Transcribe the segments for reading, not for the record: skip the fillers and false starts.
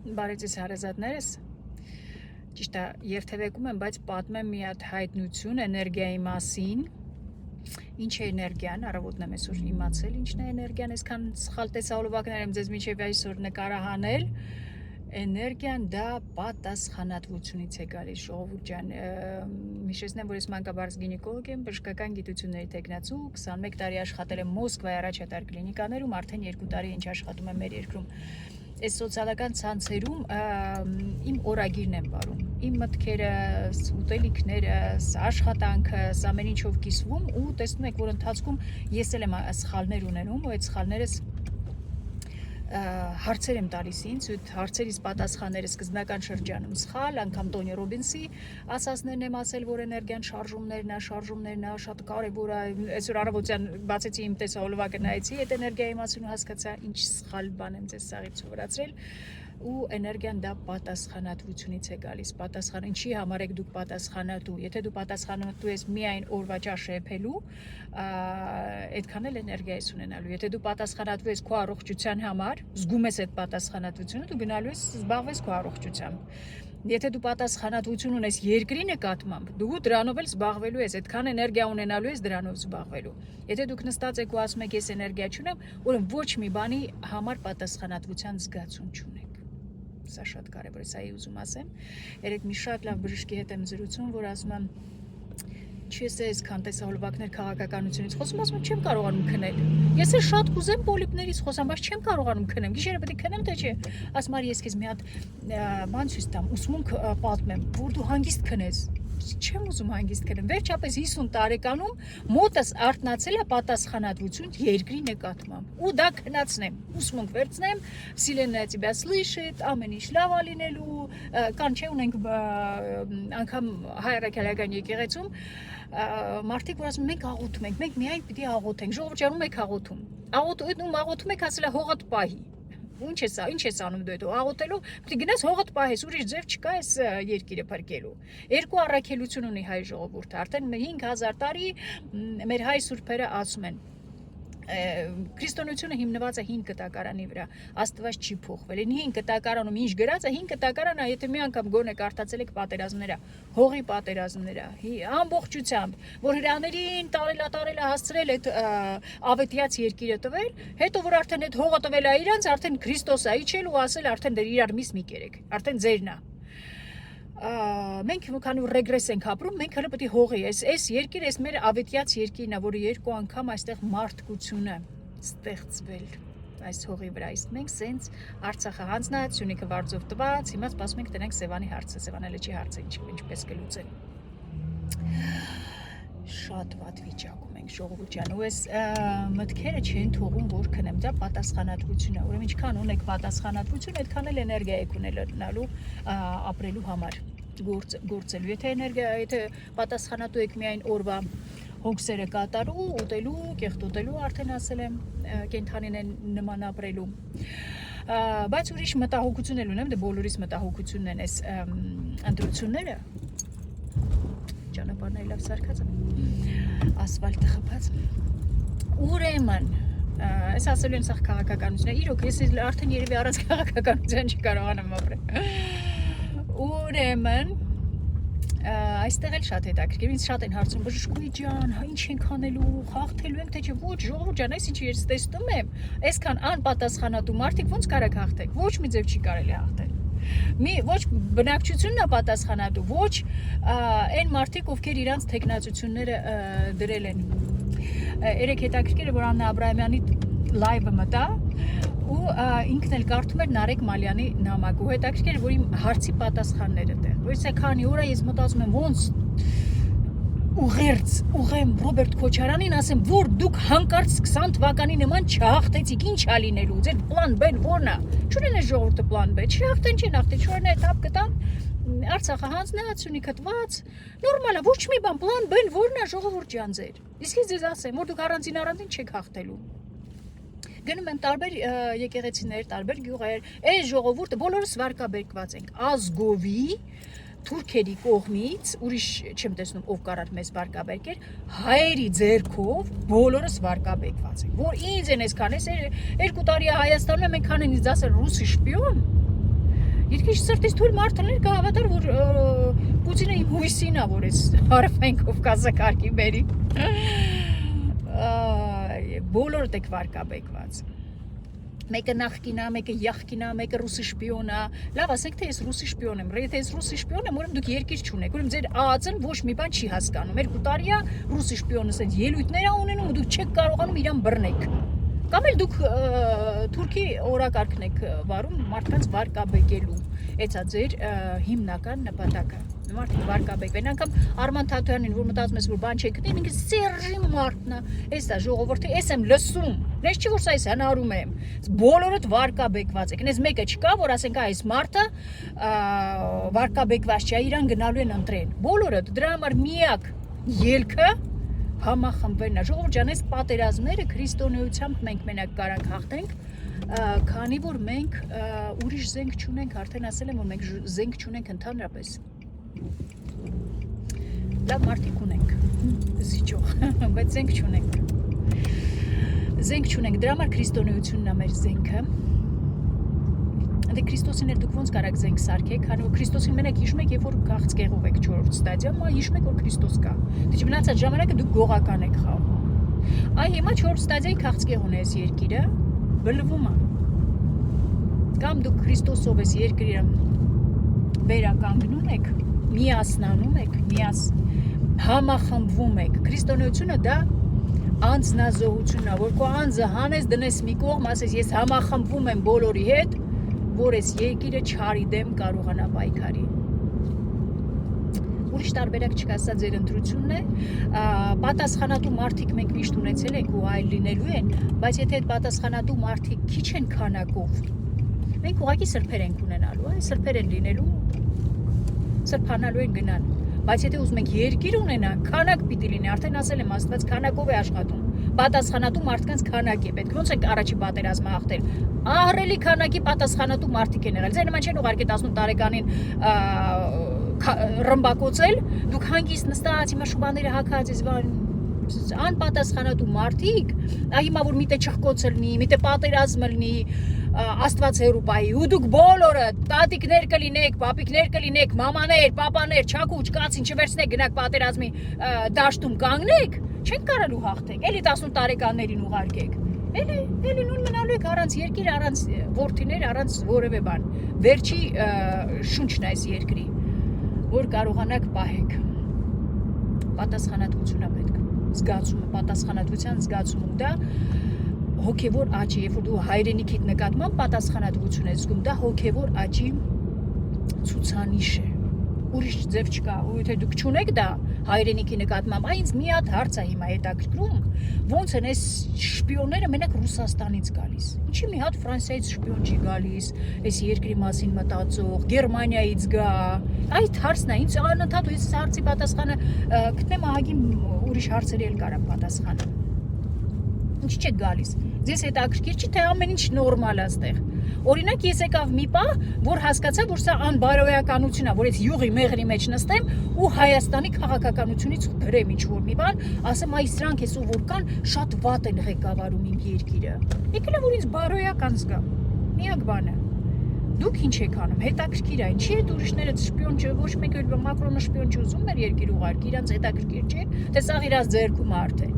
Բարեցես հարազատներս, ճիշտ է, երթևեկում եմ, բայց պատմեմ մի հատ հայտնություն էներգիայի մասին։ Ինչ է էներգիան, առավոտն եմ այսօր իմացել, ինչն է էներգիան, այսքան սխալ տեսահոլովակներ եմ ձեզ մինչև այսօր նկարահանել։ Էներգիան դա պատասխանատվությունից է գալիս, ժողովուրդ ջան, հիշեցնեմ, որ ես մանկաբարձ գինեկոլոգ եմ, բժշկական գիտությունների տեխնացու, 21 տարի աշխատել եմ Մոսկվայի առաջատար կլինիկաներում, արդեն 2 տարի ինչ աշխատում եմ մեր երկրում։ Այս սոցիալական ցանցերում իմ օրագիրն եմ վարում, իմ մտքերս, ուտելիքներս, աշխատանքս, ամեն ինչով կիսվում ու տեսնում եք, որ ընթացքում ես էլ եմ սխալներ ունենում ու այդ սխալներս հարցեր եմ տալիս ինձ, ու հարցերից պատասխանները սկզբնական շրջանում սխալ, անգամ Տոնի Ռոբինսի ասածներն եմ ասել, որ էներգիան շարժումներն է, շատ կարևոր է, այսօր առավոտյան բացեցի իմ տեսահոլովակը նայեցի, այդ էներգիայի մասին ու հասկացա, ինչ սխալ բան եմ ձեզ սաղից սովորացրել, ու էներգիան դա պատասխանատվությունից է գալիս, ինչի համար եք դուք պատասխանատու, եթե դու պատասխանատու ես միայն օրվա ճաշը եփելու, այդքան էլ էներգիա ես ունենալու, եթե դու պատասխանատու ես քո առողջության համար, զգում ես այդ պատասխանատվությունը, դու գնալու ես զբաղվես քո առողջությամբ, եթե դու պատասխանատվություն ունես երկրի նկատմամբ, դու դրանով էլ զբաղվելու ես, այդքան էներգիա ունենալու ես դրանով զբաղվելու, եթե դուք նստած եք ու ասում եք ես էներգիա չունեմ, ուրեմն ոչ մի բանի համար պատասխանատվության զգացում չունեք։ Սա շատ կարևոր է, սա էի ուզում ասեմ։ Երեկ մի շատ լավ բժշկի հետ եմ զրուցում, որ ասում եմ, չես այսքան տեսահոլովակներ քաղաքականությունից խոսում, ասում եմ, չեմ կարողանում քնել։ Ես էլ շատ կուզեմ պոլիպներից խոսամ, բայց չեմ կարողանում քնեմ։ Գիշերը պետք է քնեմ, թե չէ։ Ասում եմ, ես քեզ մի հատ բան ցույց տամ, ուսմունք պատմեմ, որ դու հանգիստ քնես։ Չեմ ուզում հանգիստ քնեմ։ Վերջապես 50 տարեկանում մոտս արթնացել է պատասխանատվություն երկրի նկատմամբ։ Ու դա քնացնեմ, ուսմունք վերցնեմ, Վսիլեննայա тебя слышит, ամեն ինչ լավ է լինելու, կան չէ ունենք անգամ հայ առաքելական եկեղեցում մարդիկ որ ասում մենք աղոթում ենք, մենք միայն պիտի աղոթենք, ժողովուրդ ջանում եք աղոթում։ Աղոթում եք, ասել է հողդ պահի։ Ինչ ես անում դու այդ աղոթելու, պիտի գնաս հողդ պահես, ուրիշ ձև չկա այս երկիրը փրկելու։ Երկու առաքելություն ունի հայ ժողովուրդը, արդեն 5000 տարի մեր հայ սուրբերը ասում են Քրիստոնեությունը հիմնված է 5 կտակարանի վրա, Աստված չի փոխվել։ Այն 5 կտակարանում ինչ գրած է, 5 կտակարանը, եթե մի անգամ գոնե կարդացել եք պատերազմները, հողի պատերազմները, ամբողջությամբ, որ հրաներին տարելա հասցրել այդ ավետյաց երկիրը տվել, հետո որ արդեն այդ հողը տվել է իրանց, արդեն Քրիստոս է իջել ու ասել արդեն դեր իրար մի կերեք, արդեն ձերն է։ Մենք քանի որ ռեգրես ենք ապրում, մենք հələ պետք է հողի, այս երկիրը, այս մեր ավետյաց երկիրն է, որը 2 անգամ այստեղ մարդկությունը ստեղծվել այս հողի վրա, իսկ մենք սենց Արցախը հանձնած, Սյունիքը վարձով տված, հիմա սպասում ենք տնենք Սևանի հարցը, Սևանելիչի հարցը ինչպես կլուծեն։ Շատ վատ վիճակում ենք ժողովուրդ ջան, ու այս մտքերը չեն թողում որ քնեմ, դա պատասխանատվություն է, ուրեմն ինչքան ունեք պատասխանատվություն, այդքան էլ էներգիա եք ունենալու ապրելու համար գործելու, եթե պատասխանատու եք միայն օրվա հոգսերը կատարու, ուտելու, կեղտոտելու, արդեն ասել եմ, կենդանին են նման ապրելու, բայց ուրիշ մտահոգություն էլ ունեմ, դե բոլորիս մտահոգությունն են այս ընտրությունները, ճանապարհները լավ սարքած են, ասֆալտը խփած, ուրեմն, այս ասելու եմ սաղ քաղաքականություն է, իրոք, ես արդեն երևի առանց քաղաքականության չկարողանամ ապրել, ուրեմն, այստեղ էլ շատ հետաքրքիր, ինձ շատ են հարցում, բժշկուհի ջան, ինչ ենք անելու, հաղթելու ենք, թե չէ, ոչ, ժողովուրդ ջան, այս ինչի ես տեսնում եմ, այսքան անպատասխանատու մարդիկ ոնց կարեք հաղթեք, ոչ մի ձև չի կարելի հաղթել։ Ոչ բնակչությունն է պատասխանատու, ոչ այն մարդիկ, ովքեր իրանց թեկնածությունները դրել են։ Երեք հետաքրքիր է, որ Աննա Աբրահամյանի լայվը մտա ու ինքն էլ կարդում էր Նարեկ Մալյանի նամակը, ու հետաքրքիր է, որ իմ հարցի պատասխանները տեղ։ Որից է քանի օր է ես մտածում եմ ոնց ուղեմ Ռոբերտ Քոչարյանին ասեմ, որ դուք հանկարծ 20 թվականի նման չհաղթեցիք, ինչ է լինելու, ձեր պլան B-ն որն է։ Չունեն այս ժողովուրդը պլան B, չհաղթեն, չեն հաղթեն, չորն է թափ կտան, Արցախը հանձնած, Սյունիքը տված, նորմալ է, ոչ մի բան, պլան B-ն որն է ժողովուրդ ջան ձեր։ Իսկ ես ձեզ ասեմ, որ դուք առանձին չեք հաղթելու։ Գնում եմ տարբեր եկեղեցիներ, տարբեր գյուղեր, այս ժողովուրդը բոլորս վարկաբեկված ենք, ազգովի թուրքերի կողմից, ուրիշ չեմ տեսնում ով կարար մեզ վարկաբեկեր, հայերի ձեռքով բոլորս վարկաբեկված ենք, որ ինձ են այսքան, ես 2 տարի է Հայաստանում եմ, այնքան են ինձ ասել ռուսի շպիոն, քիչ սրտից թույլ մարդներ կհավատար, որ Պուտինը իմ հույսին է, որ էս հարավային Կովկասը կարգի բերի։ Բոլորդ եք վարկաբեկված։ Մեկը նախկին է, մեկը յախկին է, մեկը ռուսի շպիոն է։ Լավ, ասենք թե ես ռուսի շպիոն եմ։ Եթե ես ռուսի շպիոն եմ, ուրեմն դուք երկիր չունեք։ Ուրեմն ձեր ԱԱԾ-ն ոչ մի բան չի հասկանում։ 2 տարի է ռուսի շպիոնը ասած ելույթներ է ունենում ու դուք չեք կարողանում իրան բռնեք։ Կամ էլ դուք Թուրքի օրակարգն եք վարում մարդկանց վարկաբեկելու։ Էցա ձեր հիմնական նպատակը։ Մարդիկ վարկաբեկվեն, անգամ Արման Թաթոյանին, որ մտածում ես, որ բան չի գտնում, ինքը Սերժի մարդն է, էս է ժողովրդի, էս եմ լսում, ես չի որ սա ես հնարում եմ, բոլորդ վարկաբեկված եք, ես մեկը չկա, որ ասենք այս մարդը վարկաբեկված չի, իրան գնալու են ընտրեն, բոլորդ, դրա համար միակ ելքը համախմբվելն է, ժողովուրդ ջան, այս պատերազմները քրիստոնեությամբ մենք մենակ կարանք հաղթենք, քանի որ մենք ուրիշ զենք չունենք, արդեն ասել եմ, որ մենք զենք չունենք ընդհանրապես։ Լավ մարդիկ ունենք, զիջող, բայց զենք չունենք։ Զենք չունենք, դրա համար քրիստոնեությունն է մեր զենքը։ Դե Քրիստոսին էլ դուք ոնց կարաք զենք սարքեք, քանի որ Քրիստոսին մենակ հիշում եք, երբ որ քաղցկեղով եք 4-րդ ստադիում, հիշում եք, որ Քրիստոս կա։ Դե չմնացած ժամանակը դուք գողական եք խաղում։ Այ հիմա 4-րդ ստադիայի քաղցկեղ ունես երկիրը, բլվում է։ Կամ դուք Քրիստոսով ես երկիրը վերականգնում եք, միասնանում եք, համախմբվում եք։ Քրիստոնեությունը դա անձնազոհությունն է, որ քո անձը հանես դնես մի կողմ, ասես ես համախմբվում եմ բոլորի հետ, որ այս երկիրը չարի դեմ կարողանա պայքարի։ Ուրիշ տարբերակ չկա, սա ձեր ընտրությունն է, պատասխանատու մարդիկ մենք միշտ ունեցել ենք ու այլ լինելու են, բայց եթե այդ պատասխանատու մարդիկ քիչ են քանակով, մենք ուղղակի սրբեր ենք ունենալու, սրբեր են լինելու, սրբանալու են գնան, բայց եթե ուզում ենք երկիր ունենանք, քանակ պիտի լինի, արդեն ասել եմ, Աստված քանակով է աշխատում, պատասխանատու մարդկանց քանակ է պետք, ոնց ենք առաջի պատերազմը հաղթել, ահռելի քանակի պատասխանատու մարդիկ են եղել, ձեր նման չեն ուղարկել 18 տարեկանին ռմբակոծել, դուք հանգիստ նստած, հիմա շուբաները հագած ես, անպատասխանատու մարդիկ, հիմա որ միտե չխկոց լինի, միտե պատերազմ լինի, Աստված հերուպայի, ու դուք բոլորը տատիկներ կլինեք, պապիկներ կլինեք, մամաներ, պապաներ, չակուճ, կացին չվերցնեք, գնաք պատերազմի դաշտում կանգնեք, չենք կարելու հաղթեք, էլի 18 տարեկաններին ուղարկեք, էլի նույն մնալու եք առանց երկիր, առանց որդիներ, առանց որևէ բան, վերջի շունչն այս երկրի, որ կարողանաք պահեք, պատասխանատվություն է պետք, զգացումը, պատասխանատվության զգացումը դա հոգևոր աճի, երբ որ դու հայրենիքիդ նկատմամբ պատասխանատվություն ես զգում, դա հոգևոր աճի ցուցանիշ է։ Ուրիշ ձև չկա, ու եթե դուք չունեք դա հայրենիքի նկատմամբ, ինձ մի հատ հարց է հիմա հետաքրքրում, ոնց են այս շպիոնները մենակ Ռուսաստանից գալիս։ Ինչի մի հատ Ֆրանսիայից շպիոն չի գալիս, այս երկրի մասին մտածող, Գերմանիայից գա։ Այդ հարցն է, ինձ անընդհատ ու ես հարցի պատասխանը գտնեմ ահագին ուրիշ հարցերի էլ կարամ պատասխանեմ։ Ինչ չեք գալիս։ Ձեզ հետաքրքիր չի, թե ամեն ինչ նորմալ է այստեղ։ Օրինակ ես եկավ մի պահ, որ հասկացա, որ սա անբարոյականություն է, որ այս յուղի մեղրի մեջ նստեմ ու Հայաստանի քաղաքականությունից գրեմ ինչ-որ մի բան, ասեմ այ սրանք էս ու որ կան, շատ վատ են ղեկավարում իմ երկիրը։ Եկել է որ ինձ բարոյական զգամ։ Միակ բանը։ Դուք ինչ եք անում, հետաքրքիր է, ինչի հետ ուրիշները շպիոն չէ, ոչ մեկը Մակրոնը շպիոն չուզում էր երկիր ուղարկի, իրանց հետաքրքիր չէ, թե սա իրաց ձեռքում է արդեն։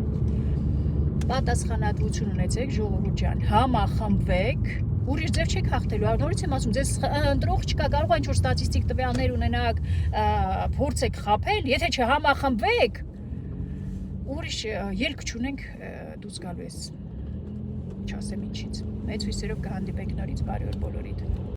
Պատասխանատվություն ունեցեք, ժողովուրդ ջան, համախմբվեք, ուրիշ ձև չեք հաղթելու, նորից եմ ասում, ձեզ ընտրող չկա, կարող է ինչ-որ ստատիստիկ տվյալներ ունենաք, փորձեք խաբել, եթե չհամախմբվեք, ուրիշ ելք չունենք դուրս գալու ես, չասեմ ինչից, մեծ հույսերով կհանդիպենք նորից, բարի օր բոլորիդ։